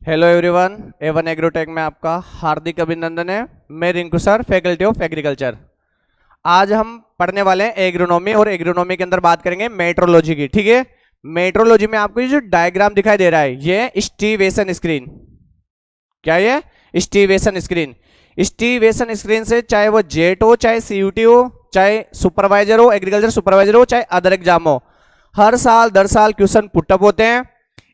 Hello everyone, A1 agrotech में आपका हार्दिक अभिनंदन है। मैं Rinku sir, faculty of agriculture. आज हम पढ़ने वाले हैं एग्रोनॉमी, और एग्रोनॉमी के अंदर बात करेंगे मेट्रोलॉजी की। ठीक है, मेट्रोलॉजी में आपको ये जो डायग्राम दिखाई दे रहा है, ये स्टीवेशन स्क्रीन। क्या ये? स्टीवेशन स्क्रीन। स्टीवेशन स्क्रीन से चाहे वो जेट हो, चाहे सीयूटी हो, चाहे सुपरवाइजर हो, एग्रीकल्चर सुपरवाइजर हो, चाहे अदर एग्जाम हो, हर साल दर साल क्वेश्चन पुटअप होते हैं।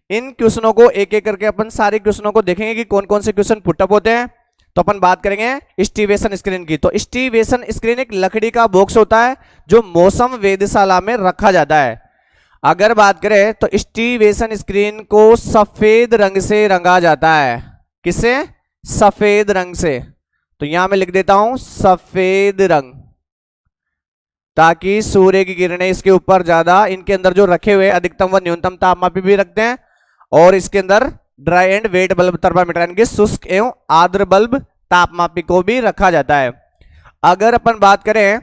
इन क्वेश्चनों को एक एक करके अपन सारे क्वेश्चनों को देखेंगे कि कौन कौन से क्वेश्चन पुटअप होते हैं। तो अपन बात करेंगे स्टीवेशन स्क्रीन की। तो स्टीवेशन स्क्रीन एक लकड़ी का बॉक्स होता है जो मौसम वेधशाला में रखा जाता है। अगर बात करें तो स्टीवेशन स्क्रीन को सफेद रंग से रंगा जाता है। किससे? सफेद रंग से। तो यहां मैं लिख देता हूं सफेद रंग, ताकि सूर्य की किरणें इसके ऊपर ज्यादा, इनके अंदर जो रखे हुए अधिकतम व न्यूनतम तापमापी भी रखते हैं, और इसके अंदर dry and wet bulb thermometer यानी कि शुष्क एवं आर्द्र बल्ब तापमापी को भी रखा जाता है। अगर अपन बात करें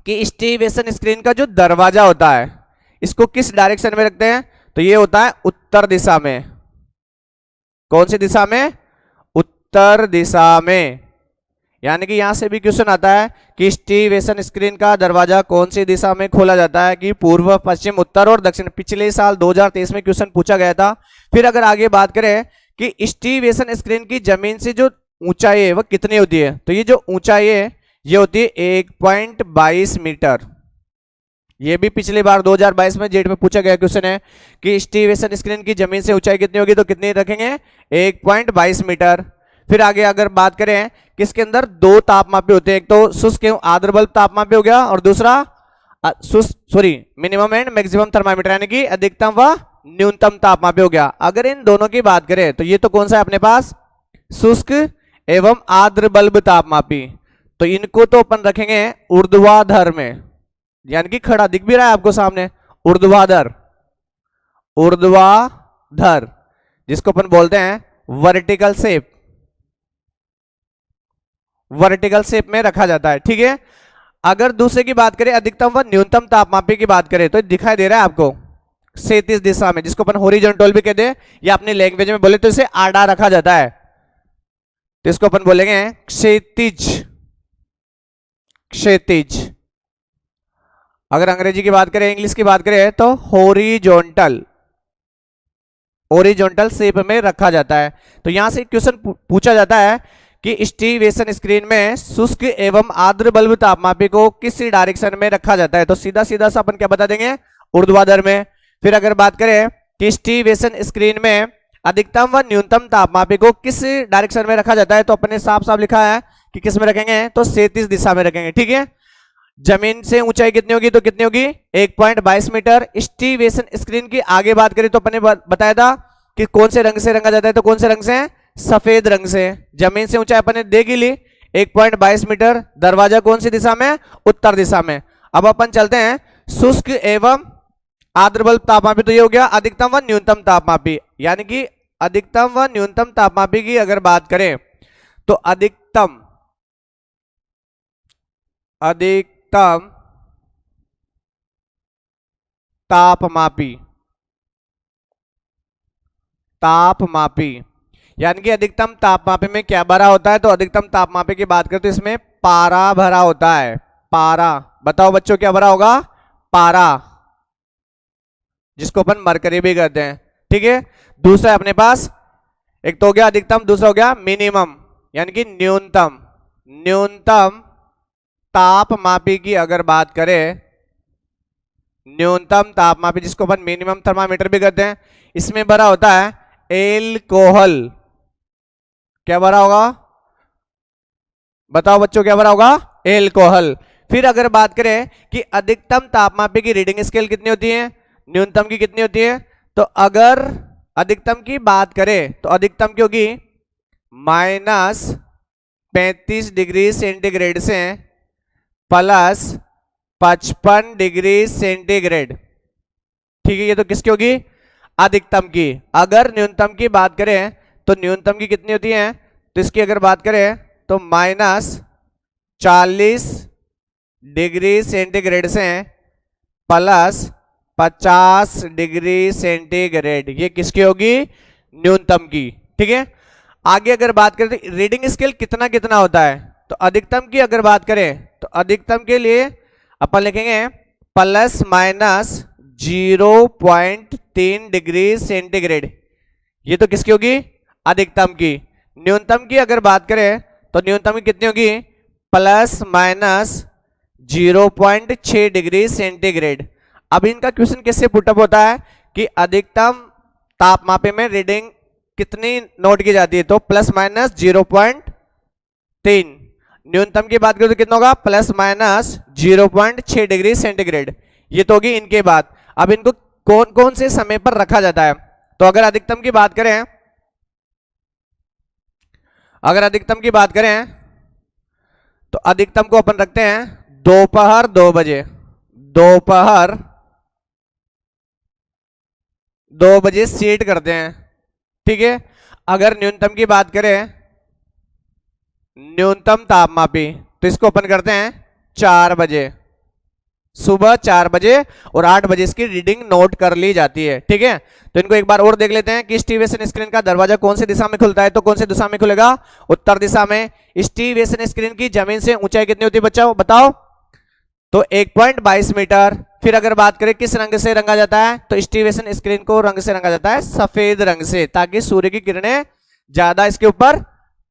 कि स्टीवेशन स्क्रीन का जो दरवाजा होता है, इसको किस डायरेक्शन में रखते हैं, तो ये होता है उत्तर दिशा में। कौन सी दिशा में? उत्तर दिशा में। यानी कि यहां से भी क्वेश्चन आता है कि स्टीवेशन स्क्रीन का दरवाजा कौन सी दिशा में खोला जाता है, कि पूर्व, पश्चिम, उत्तर और दक्षिण। पिछले साल 2023 में क्वेश्चन पूछा गया था। फिर अगर आगे बात करें कि स्टीवेशन स्क्रीन की जमीन से जो ऊंचाई है वह कितनी होती है, तो ये जो ऊंचाई है ये होती है 1.22 मीटर। ये भी पिछली बार 2022 में जेट में पूछा गया क्वेश्चन है कि स्टीवेशन स्क्रीन की जमीन से ऊंचाई कितनी होगी, तो कितनी रखेंगे? 1.22 मीटर। फिर आगे अगर बात करें किसके अंदर दो तापमापी होते हैं, एक तो शुष्क एवं आर्द्र बल्ब तापमापी हो गया, और दूसरा मिनिमम एंड मैक्सिमम थर्मामीटर यानी कि अधिकतम व न्यूनतम तापमापी हो गया। अगर इन दोनों की बात करें तो ये तो कौन सा है अपने पास? शुष्क एवं आर्द्र बल्ब तापमापी। तो इनको तो अपन रखेंगे ऊर्ध्वाधर में, यानी कि खड़ा दिख भी रहा है आपको सामने, ऊर्ध्वाधर। ऊर्ध्वाधर जिसको अपन बोलते हैं वर्टिकल शेप, वर्टिकल शेप में रखा जाता है। ठीक है, अगर दूसरे की बात करें अधिकतम व न्यूनतम तापमापी की बात करें, तो दिखाई दे रहा है आपको क्षैतिज दिशा में, जिसको अपन हॉरिजॉन्टल भी कहते हैं, या अपनी लैंग्वेज में बोले तो इसे आड़ा रखा जाता है, तो इसको अपन बोलेंगे क्षैतिज। क्षैतिज। अगर अंग्रेजी की बात करें, इंग्लिश की बात करें, तो हॉरिजॉन्टल। हॉरिजॉन्टल शेप में रखा जाता है। तो यहां से क्वेश्चन पूछा जाता है कि स्टीवेशन स्क्रीन में शुष्क एवं आर्द्र बल्ब तापमापी को किस डायरेक्शन में रखा जाता है, तो सीधा सीधा सा अपन क्या बता देंगे? ऊर्ध्वाधर में। फिर अगर बात करें कि स्टीवेशन स्क्रीन में अधिकतम व न्यूनतम तापमापी को किस डायरेक्शन में रखा जाता है, तो अपने साफ साफ लिखा है कि किस में रखेंगे, तो क्षैतिज दिशा में रखेंगे। ठीक है, जमीन से ऊंचाई कितनी होगी, तो कितनी होगी? 1.22 मीटर। स्टीवेशन स्क्रीन की आगे बात करें तो अपने बताया था कि कौन से रंग से रंगा जाता है, तो कौन से रंग से? सफेद रंग से। जमीन से ऊंचाई अपन ने देख ही ली 1.22 मीटर। दरवाजा कौन सी दिशा में? उत्तर दिशा में। अब अपन चलते हैं शुष्क एवं आर्द्र बल्ब तापमापी, तो ये हो गया अधिकतम व न्यूनतम तापमापी। यानी कि अधिकतम व न्यूनतम तापमापी की अगर बात करें तो अधिकतम तापमापी, तापमापी यानी कि अधिकतम तापमापी में क्या भरा होता है, तो अधिकतम तापमापी की बात करें तो इसमें पारा भरा होता है। पारा, बताओ बच्चों क्या भरा होगा? पारा, जिसको अपन मरकरी भी कहते हैं। ठीक है, दूसरा है अपने पास, एक तो हो गया अधिकतम, दूसरा हो गया मिनिमम यानी कि न्यूनतम। न्यूनतम तापमापी की अगर बात करें, न्यूनतम तापमापी जिसको अपन मिनिमम थर्मामीटर भी कहते हैं, इसमें भरा होता है एल्कोहल। क्या भरा होगा? बताओ बच्चों क्या भरा होगा? एल्कोहल। फिर अगर बात करें कि अधिकतम तापमापी की रीडिंग स्केल कितनी होती है, न्यूनतम की कितनी होती है, तो अगर अधिकतम की बात करें तो अधिकतम की होगी -35 डिग्री सेंटीग्रेड से +55 डिग्री सेंटीग्रेड। ठीक है, ये तो किसकी होगी? अधिकतम की। अगर न्यूनतम की बात करें तो न्यूनतम की कितनी होती है, तो इसकी अगर बात करें तो -40 डिग्री सेंटीग्रेड से +50 डिग्री सेंटीग्रेड। ये किसकी होगी? न्यूनतम की। ठीक है। आगे अगर बात करें तो रीडिंग स्केल कितना कितना होता है, तो अधिकतम की अगर बात करें तो अधिकतम के लिए अपन लिखेंगे प्लस माइनस 0.3 डिग्री सेंटीग्रेड। ये तो किसकी होगी, अधिकतम की। न्यूनतम की अगर बात करें तो न्यूनतम की कितनी होगी, प्लस माइनस 0.6 डिग्री सेंटीग्रेड। अब इनका क्वेश्चन किससे पुटअप होता है कि अधिकतम तापमापी में रीडिंग कितनी नोट की जाती है, तो प्लस माइनस 0.3। न्यूनतम की बात करें तो कितना होगा, प्लस माइनस 0.6 डिग्री सेंटीग्रेड। ये तो होगी इनके बात। अब इनको कौन कौन से समय पर रखा जाता है, तो अगर अधिकतम की बात करें, अगर अधिकतम की बात करें तो अधिकतम को अपन रखते हैं दोपहर 2 बजे, दोपहर 2 बजे सेट करते हैं, ठीक है। अगर न्यूनतम की बात करें, न्यूनतम तापमापी, तो इसको अपन करते हैं 4 बजे, सुबह 4 बजे, और 8 बजे इसकी रीडिंग नोट कर ली जाती है, ठीक है। तो इनको एक बार और देख लेते हैं कि स्टीवेसन स्क्रीन का दरवाजा कौन सी दिशा में खुलता है, तो कौन सी दिशा में खुलेगा, उत्तर दिशा में। स्टीवेसन स्क्रीन की जमीन से ऊंचाई कितनी होती है बच्चों, बताओ, तो 1.22 मीटर। फिर अगर बात करें किस रंग से रंगा जाता है, तो स्टीवेसन स्क्रीन को रंग से रंगा जाता है सफेद रंग से, ताकि सूर्य की किरणें ज्यादा इसके ऊपर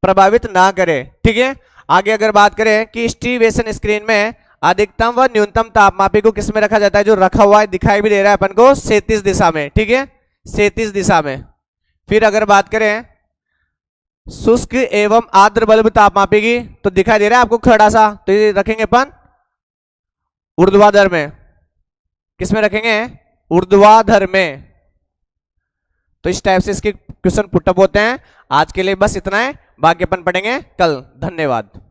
प्रभावित ना करे, ठीक है। आगे अगर बात करें कि स्टीवेसन स्क्रीन में अधिकतम व न्यूनतम तापमापी को किस में रखा जाता है, जो रखा हुआ है दिखाई भी दे रहा है अपन को, 37 दिशा में, ठीक है, 37 दिशा में। फिर अगर बात करें शुष्क एवं आर्द्र बल्ब तापमापी की, तो दिखाई दे रहा है आपको खड़ा सा, तो ये रखेंगे अपन ऊर्ध्वाधर में। किसमें रखेंगे, ऊर्ध्वाधर में। तो इस टाइप से इसके क्वेश्चन पुटअप होते हैं। आज के लिए बस इतना है, बाकी अपन पढ़ेंगे कल। धन्यवाद।